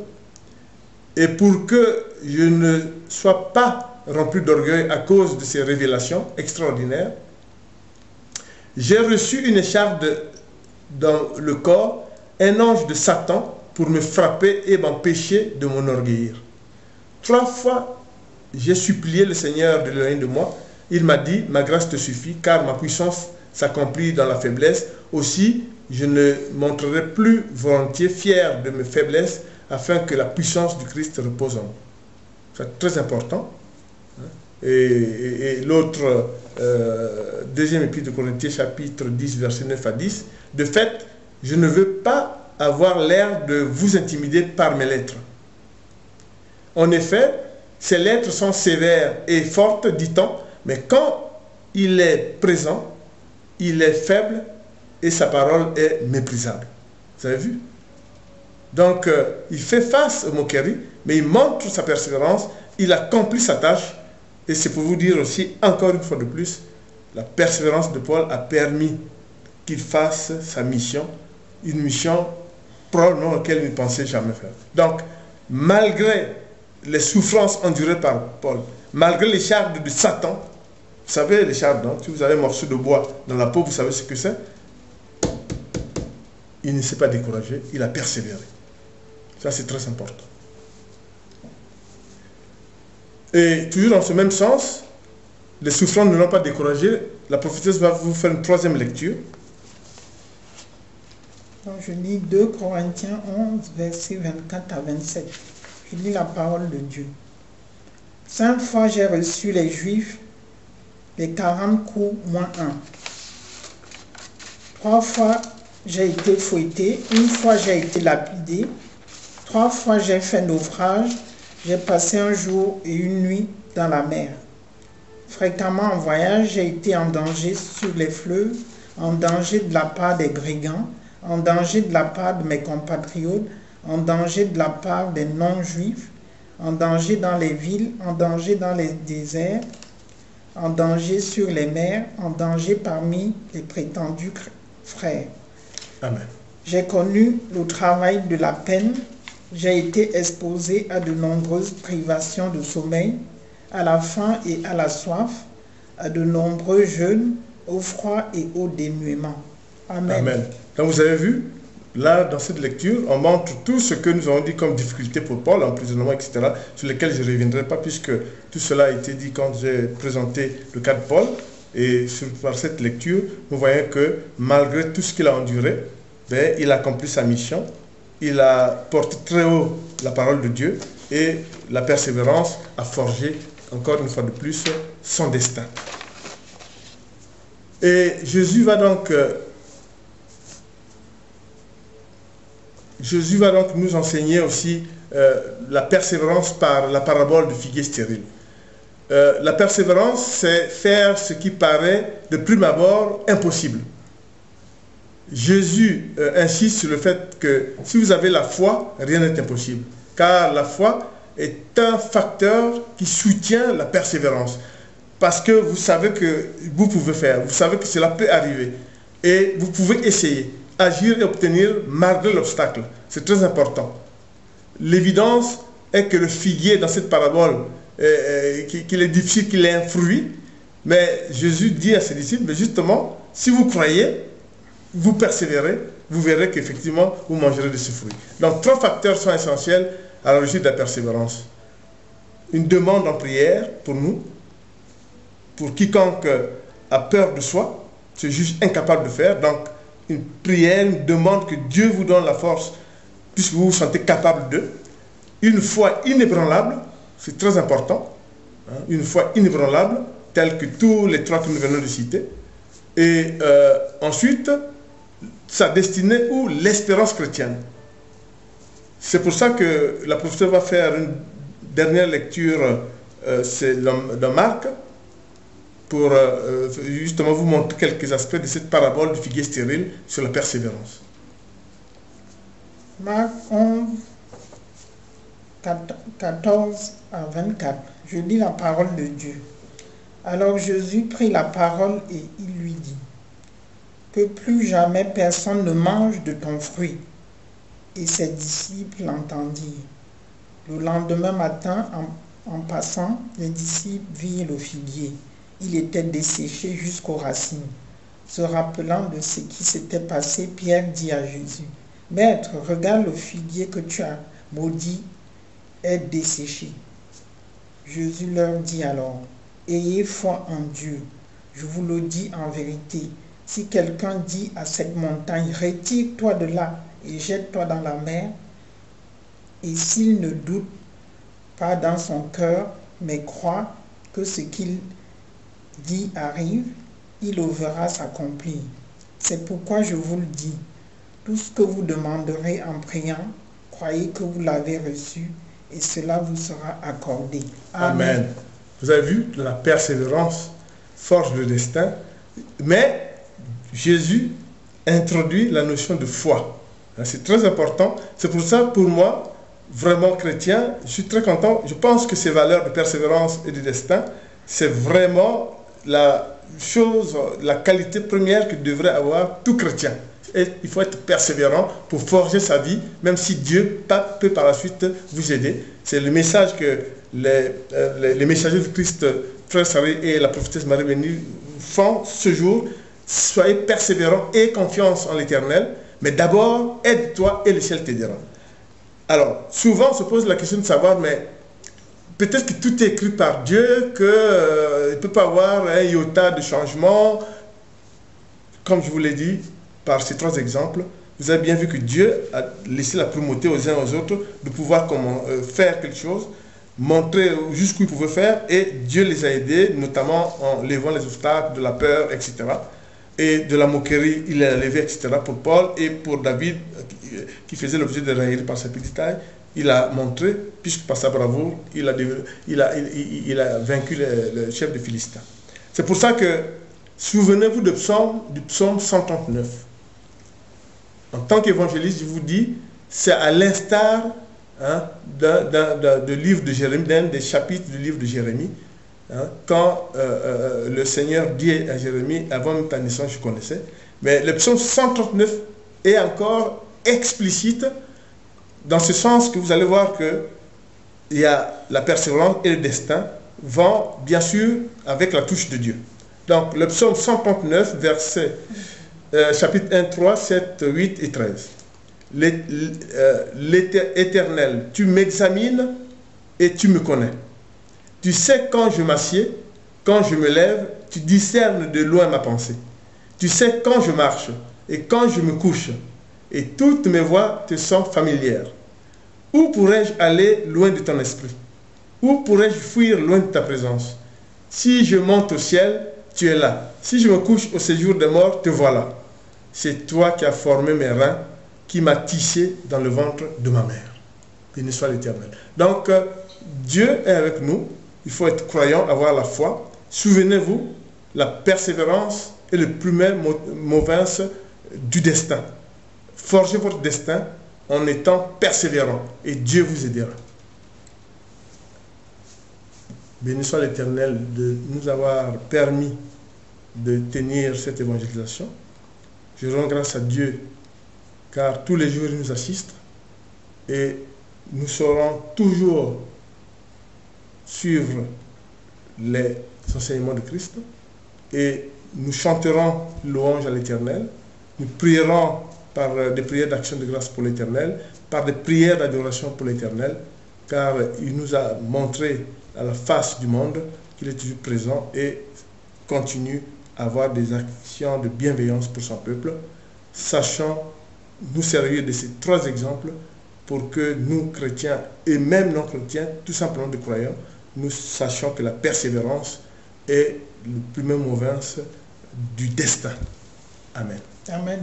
Et pour que je ne sois pas rempli d'orgueil à cause de ces révélations extraordinaires, j'ai reçu une écharpe dans le corps, un ange de Satan pour me frapper et m'empêcher de m'enorgueillir. 3 fois, j'ai supplié le Seigneur de l'éloigner de moi. Il m'a dit, ma grâce te suffit, car ma puissance s'accomplit dans la faiblesse. Aussi, je ne montrerai plus volontiers fier de mes faiblesses, afin que la puissance du Christ repose en moi. C'est très important. Et l'autre, deuxième épître de Corinthiens, chapitre 10, verset 9 à 10, de fait, je ne veux pas avoir l'air de vous intimider par mes lettres. En effet, ces lettres sont sévères et fortes, dit-on, mais quand il est présent, il est faible et sa parole est méprisable. Vous avez vu? Donc, il fait face aux moqueries, mais il montre sa persévérance, il accomplit sa tâche. Et c'est pour vous dire aussi, encore une fois de plus, la persévérance de Paul a permis qu'il fasse sa mission, une mission probablement laquelle il ne pensait jamais faire. Donc, malgré les souffrances endurées par Paul, malgré les charges de Satan, vous savez les charges, non? Si vous avez un morceau de bois dans la peau, vous savez ce que c'est? Il ne s'est pas découragé, il a persévéré. Ça, c'est très important. Et toujours dans ce même sens, les souffrances ne l'ont pas découragé. La prophétesse va vous faire une troisième lecture. Donc, je lis 2 Corinthiens 11, versets 24 à 27. Je lis la parole de Dieu. 5 fois j'ai reçu les Juifs, les 40 coups moins 1. 3 fois j'ai été fouetté, 1 fois j'ai été lapidé, 3 fois j'ai fait naufrage, j'ai passé un jour et une nuit dans la mer. Fréquemment en voyage, j'ai été en danger sur les fleuves, en danger de la part des brigands, en danger de la part de mes compatriotes, en danger de la part des non-juifs, en danger dans les villes, en danger dans les déserts, en danger sur les mers, en danger parmi les prétendus frères. Amen. J'ai connu le travail de la peine, j'ai été exposé à de nombreuses privations de sommeil, à la faim et à la soif, à de nombreux jeûnes, au froid et au dénuement. Amen. Amen. Donc vous avez vu, là, dans cette lecture, on montre tout ce que nous avons dit comme difficulté pour Paul, emprisonnement, etc., sur lesquels je ne reviendrai pas, puisque tout cela a été dit quand j'ai présenté le cas de Paul. Et par cette lecture, nous voyons que malgré tout ce qu'il a enduré, ben, il a accompli sa mission, il a porté très haut la parole de Dieu et la persévérance a forgé, encore une fois de plus, son destin. Et Jésus va donc nous enseigner aussi la persévérance par la parabole du figuier stérile. La persévérance, c'est faire ce qui paraît de prime abord impossible. Jésus insiste sur le fait que si vous avez la foi, rien n'est impossible. Car la foi est un facteur qui soutient la persévérance. Parce que vous savez que vous pouvez faire, vous savez que cela peut arriver. Et vous pouvez essayer, agir et obtenir malgré l'obstacle. C'est très important. L'évidence est que le figuier dans cette parabole, qu'il est difficile qu'il ait un fruit, mais Jésus dit à ses disciples, mais justement, si vous croyez, vous persévérez, vous verrez qu'effectivement, vous mangerez de ce fruit. Donc, 3 facteurs sont essentiels à la réussite de la persévérance. Une demande en prière pour nous, pour quiconque a peur de soi, se juge incapable de faire. Donc, une prière, une demande que Dieu vous donne la force, puisque vous vous sentez capable d'eux. Une foi inébranlable, c'est très important. Une foi inébranlable, telle que tous les 3 que nous venons de citer. Et ensuite, sa destinée ou l'espérance chrétienne. C'est pour ça que la prophétesse va faire une dernière lecture, c'est dans Marc, pour justement vous montrer quelques aspects de cette parabole du figuier stérile sur la persévérance. Marc 11, 14 à 24. Je lis la parole de Dieu. Alors Jésus prit la parole et il lui dit, que plus jamais personne ne mange de ton fruit. Et ses disciples l'entendirent. Le lendemain matin, en passant, les disciples virent le figuier. Il était desséché jusqu'aux racines. Se rappelant de ce qui s'était passé, Pierre dit à Jésus, « Maître, regarde le figuier que tu as maudit est desséché. » Jésus leur dit alors, « ayez foi en Dieu. Je vous le dis en vérité. Si quelqu'un dit à cette montagne, retire-toi de là et jette-toi dans la mer, et s'il ne doute pas dans son cœur, mais croit que ce qu'il dit arrive, il le verra s'accomplir. C'est pourquoi je vous le dis, tout ce que vous demanderez en priant, croyez que vous l'avez reçu, et cela vous sera accordé. Amen. Vous avez vu, la persévérance forge le destin, mais Jésus introduit la notion de foi. C'est très important. C'est pour ça, pour moi, vraiment chrétien, je suis très content. Je pense que ces valeurs de persévérance et de destin, c'est vraiment la chose, la qualité première que devrait avoir tout chrétien. Et il faut être persévérant pour forger sa vie, même si Dieu peut par la suite vous aider. C'est le message que les messagers du Christ, Frère Sarri et la prophétesse Marie Bénie font ce jour. Soyez persévérants et confiance en l'Éternel, mais d'abord, aide-toi et le ciel t'aidera. Alors, souvent on se pose la question de savoir, mais peut-être que tout est écrit par Dieu, qu'il ne peut pas avoir un iota de changement. Comme je vous l'ai dit, par ces trois exemples, vous avez bien vu que Dieu a laissé la primauté aux uns aux autres de pouvoir faire quelque chose, montrer jusqu'où ils pouvaient faire, et Dieu les a aidés, notamment en levant les obstacles de la peur, etc. Et de la moquerie, il l'a levé, etc. Pour Paul et pour David, qui faisait l'objet de raillerie par sa petite taille, il a montré, puisque par sa bravoure, il a vaincu le chef des Philistins. C'est pour ça que, souvenez-vous du psaume 139. En tant qu'évangéliste, je vous dis, c'est à l'instar d'un livre de Jérémie, d'un des chapitres du livre de Jérémie, quand le Seigneur dit à Jérémie, avant même ta naissance, je connaissais, mais le psaume 139 est encore explicite, dans ce sens que vous allez voir que il y a la persévérance et le destin vont bien sûr avec la touche de Dieu. Donc le psaume 139, verset chapitre 1, 3, 7, 8 et 13. L'Éternel, tu m'examines et tu me connais. Tu sais quand je m'assieds, quand je me lève, tu discernes de loin ma pensée. Tu sais quand je marche et quand je me couche, et toutes mes voies te sont familières. Où pourrais-je aller loin de ton esprit? Où pourrais-je fuir loin de ta présence? Si je monte au ciel, tu es là. Si je me couche au séjour des morts, te voilà. C'est toi qui as formé mes reins, qui m'as tissé dans le ventre de ma mère. Béni soit l'Éternel. Donc, Dieu est avec nous. Il faut être croyant, avoir la foi. Souvenez-vous, la persévérance est le premier mouvance du destin. Forgez votre destin en étant persévérant et Dieu vous aidera. Béni soit l'Éternel de nous avoir permis de tenir cette évangélisation. Je rends grâce à Dieu car tous les jours il nous assiste et nous saurons toujours suivre les enseignements de Christ et nous chanterons louange à l'Éternel. Nous prierons par des prières d'action de grâce pour l'Éternel, par des prières d'adoration pour l'Éternel, car il nous a montré à la face du monde qu'il est toujours présent et continue à avoir des actions de bienveillance pour son peuple. Sachant nous servir de ces trois exemples pour que nous, chrétiens et même non-chrétiens, tout simplement de croyants, nous sachions que la persévérance est le premier mouvance du destin. Amen. Amen.